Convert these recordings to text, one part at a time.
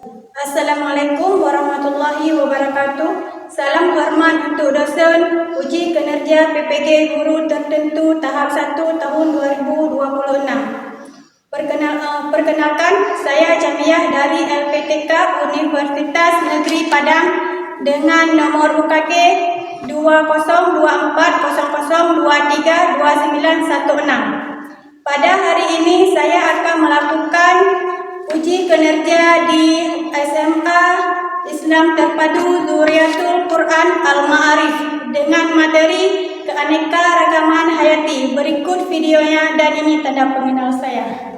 Assalamualaikum warahmatullahi wabarakatuh. Salam hormat untuk dosen uji kinerja PPG Guru Tertentu tahap 1 tahun 2026. Perkenalkan, saya Jamiah dari LPTK Universitas Negeri Padang dengan nomor UKK 202400232916. Pada hari ini saya akan melakukan uji kinerja di SMA Islam Terpadu Zuriatul Quran Al-Ma'arif dengan materi keanekaragaman hayati. Berikut videonya dan ini tanda pengenal saya.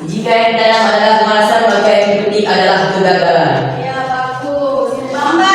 Jika yang dalam adalah kemalasan, maka yang diikuti adalah kegagalan. Ya, bagus. Bamba.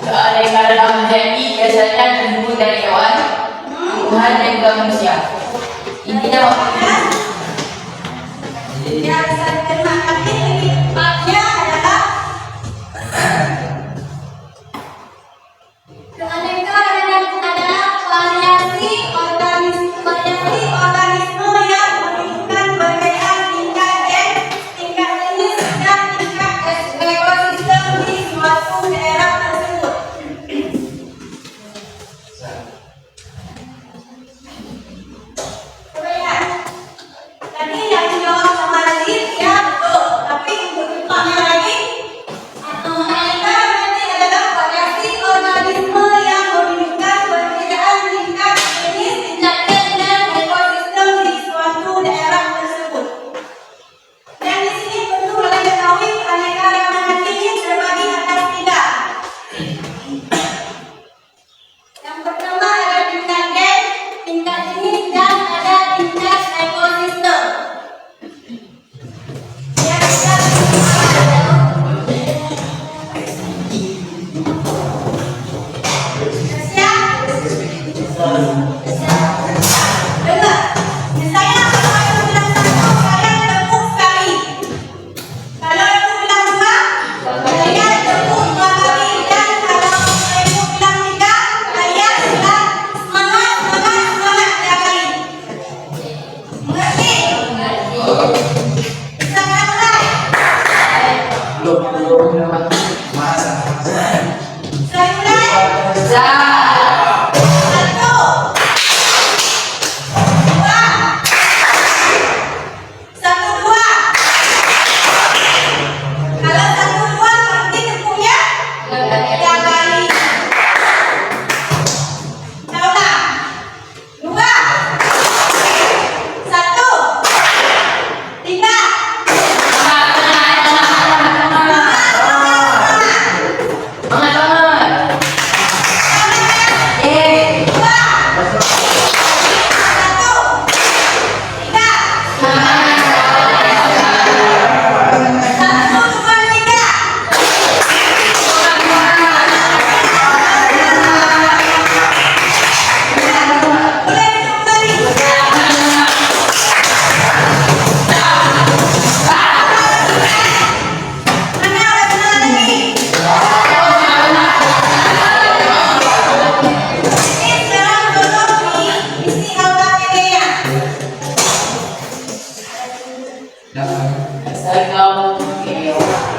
Keanekaragaman hayati biasanya terhubung dari hewan, tumbuhan, dan juga manusia. Intinya tadi yang jawab sama Radit ya. Dasar kamu kewa.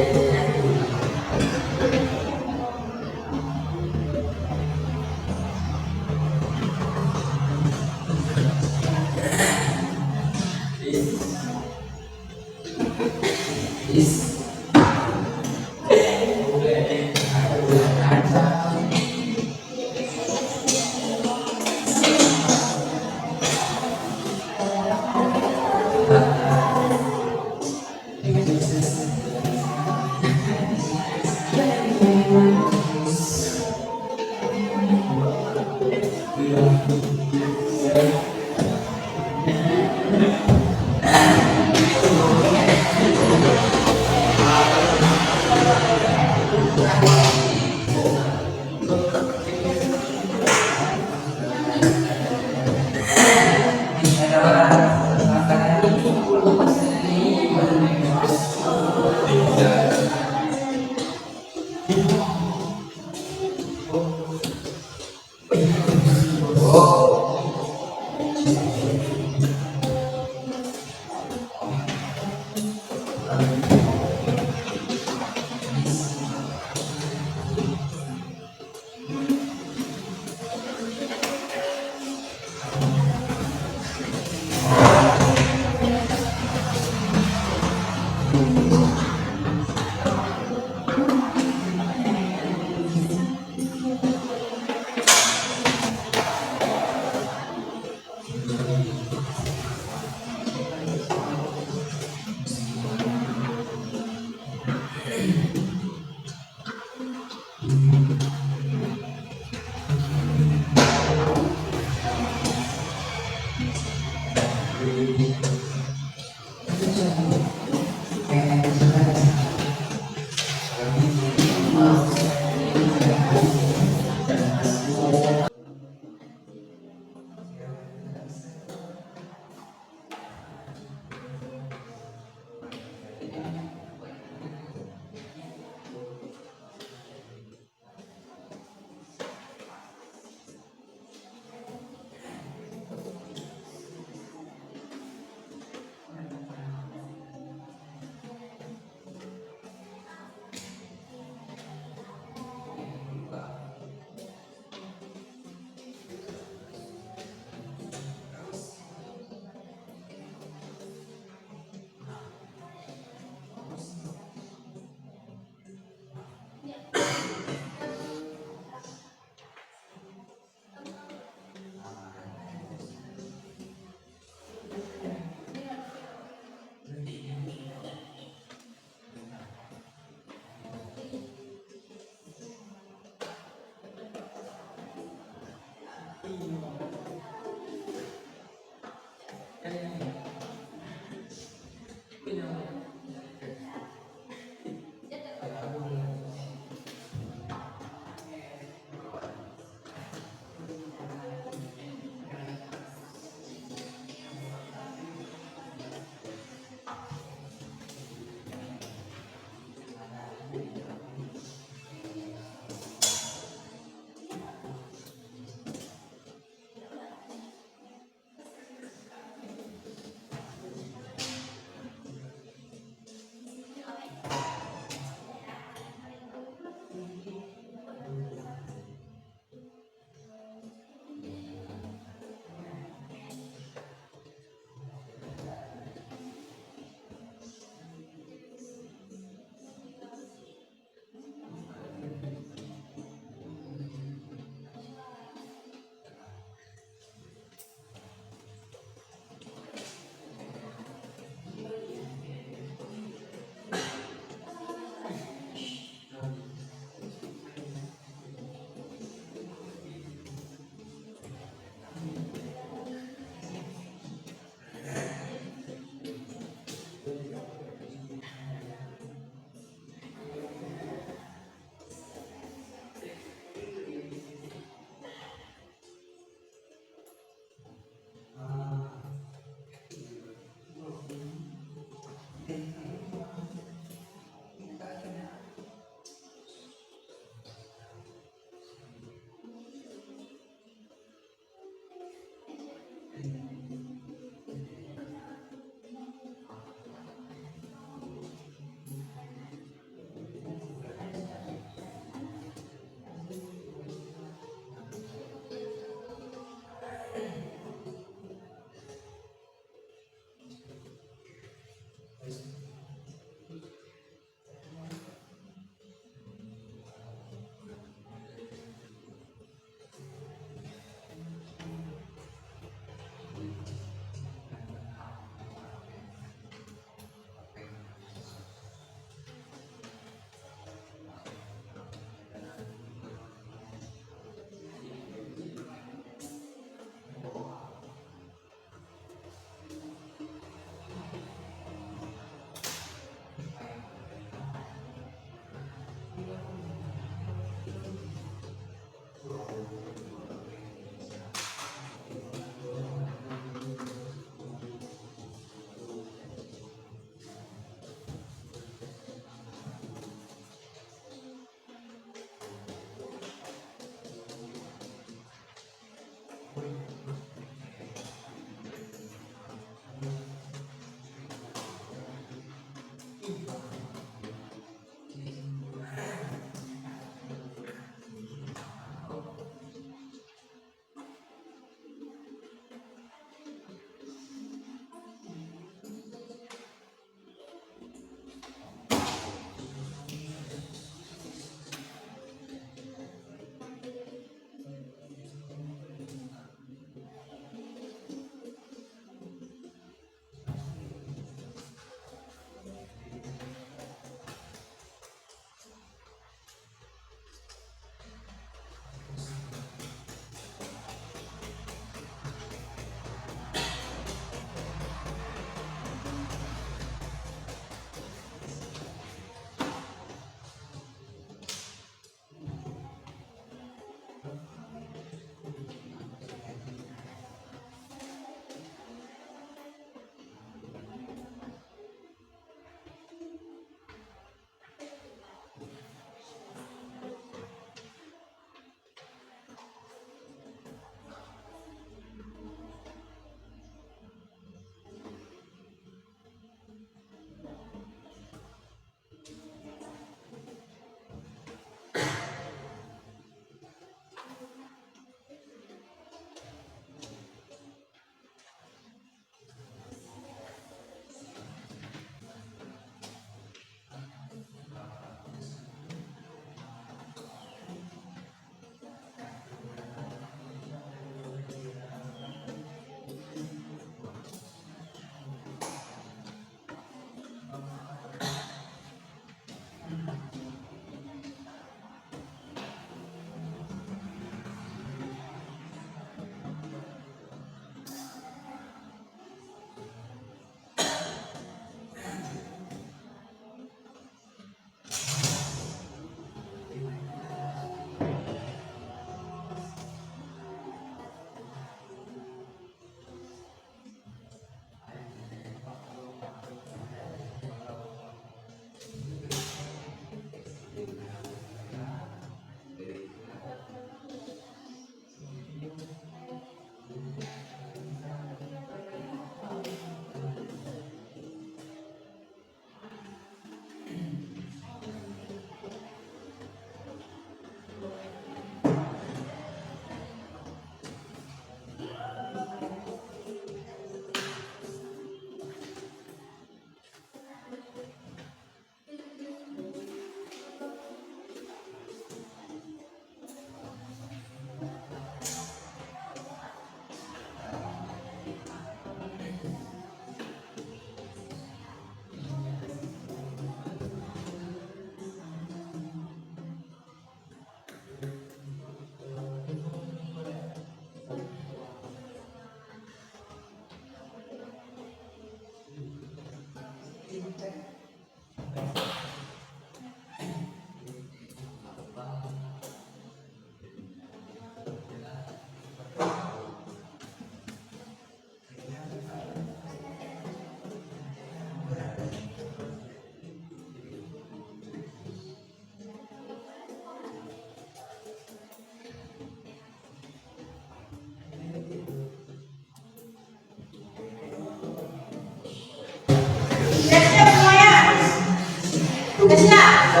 Udah siap?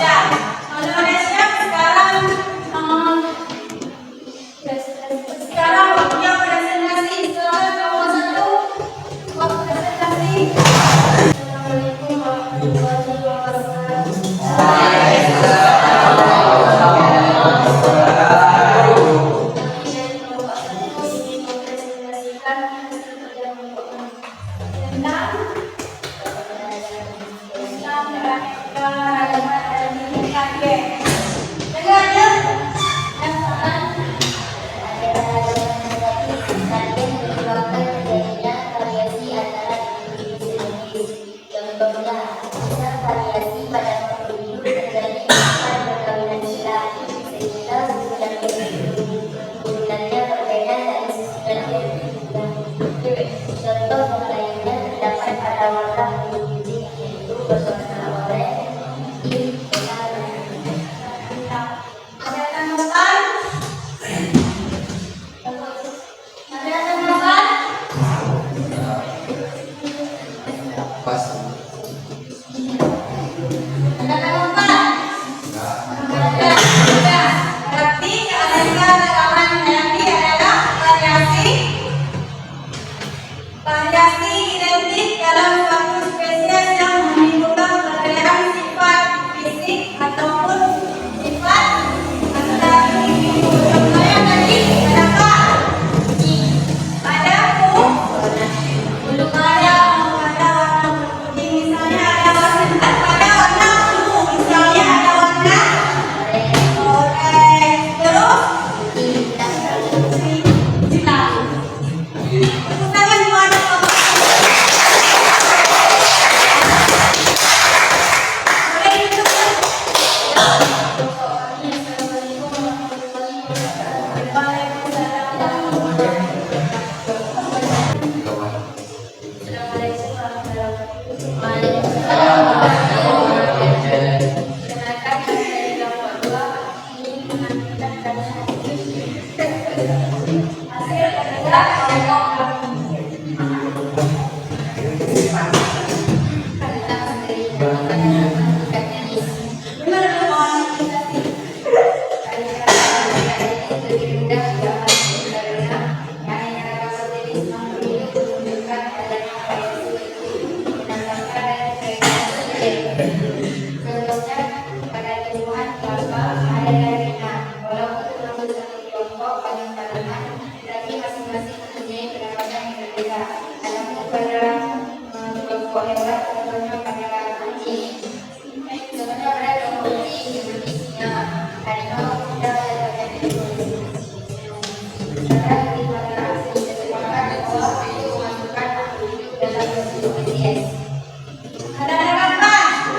Siap. Kalau udah siap, sekarang waktunya presentasi. Silakan kamu satu waktu presentasi. Assalamualaikum warahmatullahi wabarakatuh. Contoh yang lainnya terdapat pada warna kuning yaitu berwarna oranye, pink, ada tanggapan? Ada tanggapan?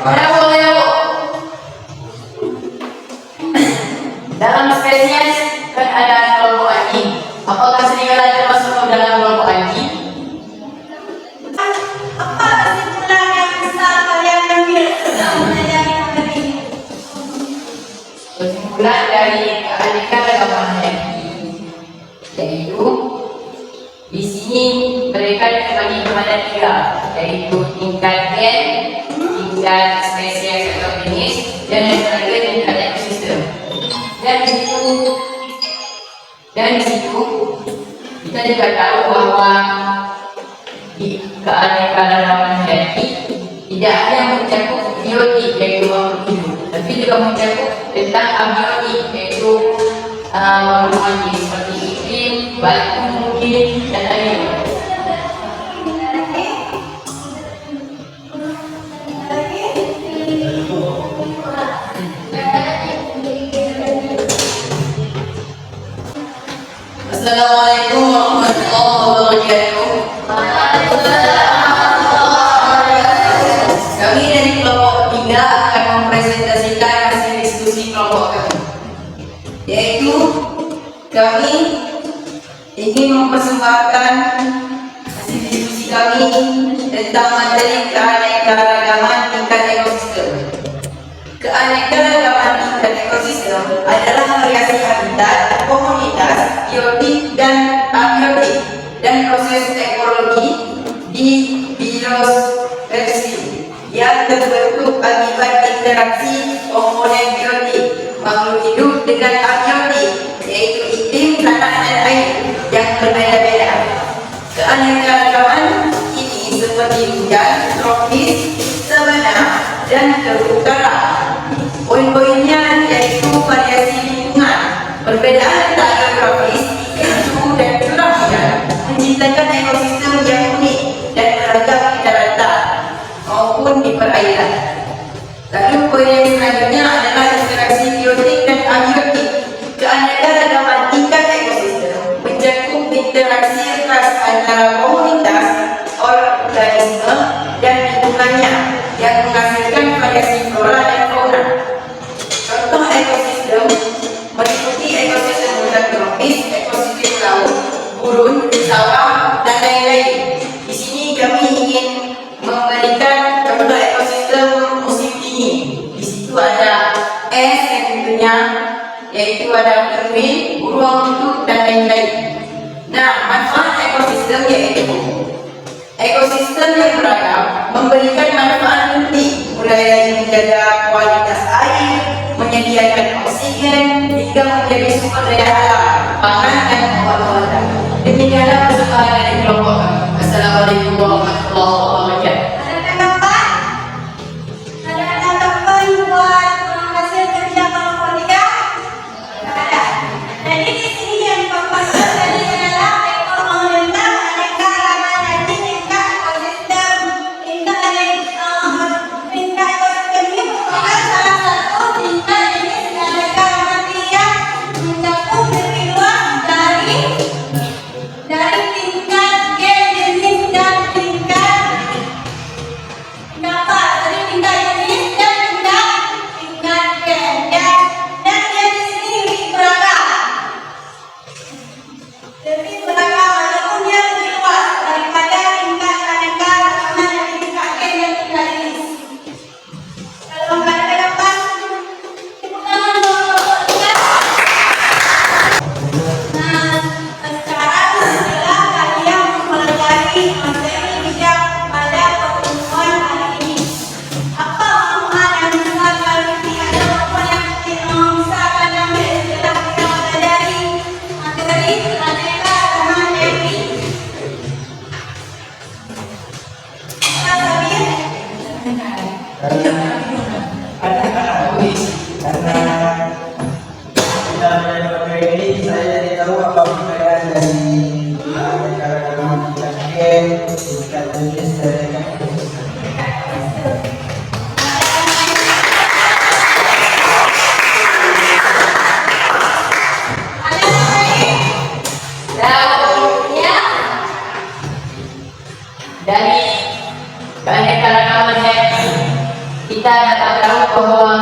Pada boleh Bu. Dalam spesies kan ada kelompok anjing. Apakah serigala termasuk ke dalam kelompok anjing? Apa kesimpulan yang bisa kalian ambil dalam meneliti materi ini? Kesimpulan dari keanekaragaman hayati yaitu di sini mereka dibagi kepada tiga, yaitu tingkat gen, tingkat spesies atau jenis, dan yang terakhir tingkat ekosistem. Dan di situ kita juga tahu bahwa di keanekaragaman hayati tidak hanya mencakup biotik yaitu makhluk hidup, tapi juga mencakup tentang abiotik yaitu makhluk seperti iklim, batu mungkin dan air. Assalamualaikum warahmatullahi wabarakatuh. Kami dari kelompok 3 akan mempresentasikan hasil diskusi kelompok kami, yaitu kami ingin mempersembahkan hasil diskusi kami tentang materi keanekaragaman tingkat ekosistem. Keanekaragaman tingkat ekosistem adalah variasi habitat, komunitas, biotik dan abiotik dan proses ekologi di biosfera yang terbentuk akibat interaksi komponen biotik makhluk hidup dengan abiotik, yaitu iklim, tanah dan air yang berbeda-beda. Keanekaragaman ini seperti hujan, tropis, sabana, dan terutara. Poin-poinnya yaitu variasi lingkungan, perbedaan letak geografis, suhu dan curah hujan, menciptakan ekosistem yang unik dan beragam di daratan maupun di perairan. Lalu poin yang selanjutnya adalah interaksi biotik dan abiotik. Keanekaragaman tingkat ekosistem mencakup interaksi erat antara komunitas, organisme, dan lingkungannya yang menghasilkan variasi flora dan fauna. Contoh ekosistem meliputi ekosistem hutan tropis, ekosistem laut, gurun, sawah, dan lain-lain. Di sini kami ingin memberikan contoh ekosistem musim dingin. Di situ ada es yang tentunya, yaitu ada penguin, beruang kutub, dan lain-lain. Nah, manfaat ekosistem yaitu ekosistem yang beragam memberikan manfaat penting, mulai dari menjaga kualitas air, menyediakan oksigen, hingga menjadi sumber daya alam, pangan dan obat-obatan. Demikianlah persembahan dari kelompok kami. Assalamualaikum warahmatullahi wabarakatuh. Ada tanggapan? Ada tanggapan buat hasil kerja kelompok 3? Ada. Jadi di sini yang dipaparkan tadi adalah mengenal keanekaragaman hayati tingkat ekosistem. Tingkat ekosistem ini merupakan salah satu tingkat jenis keanekaragaman hayati yang mencakup lebih luas dari tingkat gen, jenis, dan tingkat dari materi bijak pada pertemuan hari ini. Apa makna dan misalkan ada apa yang misalkan ambil dalam kita dari materi aneka dengan Dewi. Karena materi ini saya jadi tahu apa perbedaan dari cara kita tingkat tulis dari Dari keanekaragaman kita dapat tahu bahwa